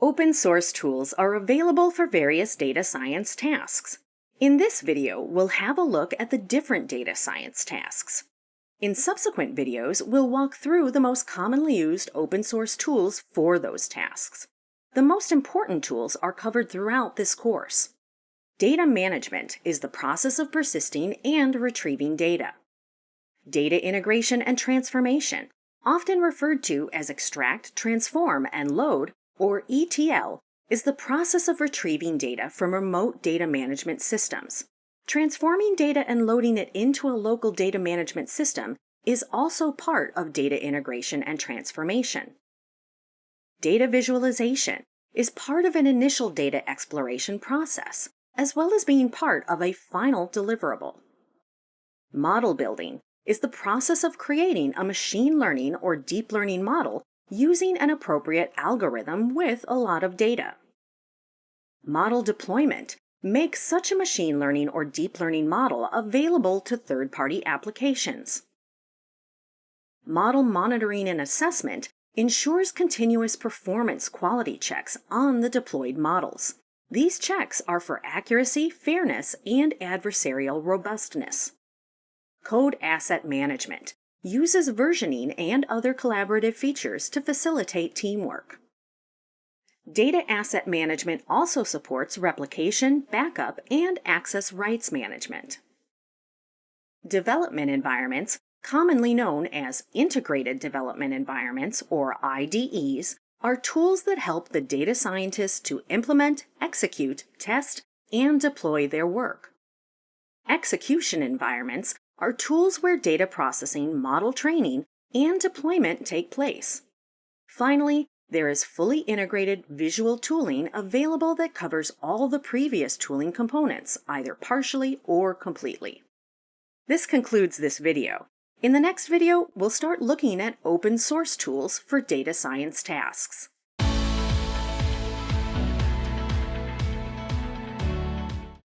Open source tools are available for various data science tasks. In this video, we'll have a look at the different data science tasks. In subsequent videos, we'll walk through the most commonly used open source tools for those tasks. The most important tools are covered throughout this course. Data management is the process of persisting and retrieving data. Data integration and transformation, often referred to as extract, transform, and load, or ETL, is the process of retrieving data from remote data management systems. Transforming data and loading it into a local data management system is also part of data integration and transformation. Data visualization is part of an initial data exploration process, as well as being part of a final deliverable. Model building is the process of creating a machine learning or deep learning model using an appropriate algorithm with a lot of data. Model deployment makes such a machine learning or deep learning model available to third-party applications. Model monitoring and assessment ensures continuous performance quality checks on the deployed models. These checks are for accuracy, fairness, and adversarial robustness. Code asset management uses versioning and other collaborative features to facilitate teamwork. Data asset management also supports replication, backup, and access rights management. Development environments, commonly known as integrated development environments or IDEs, are tools that help the data scientists to implement, execute, test, and deploy their work. Execution environments are tools where data processing, model training, and deployment take place. Finally, there is fully integrated visual tooling available that covers all the previous tooling components, either partially or completely. This concludes this video. In the next video, we'll start looking at open source tools for data science tasks.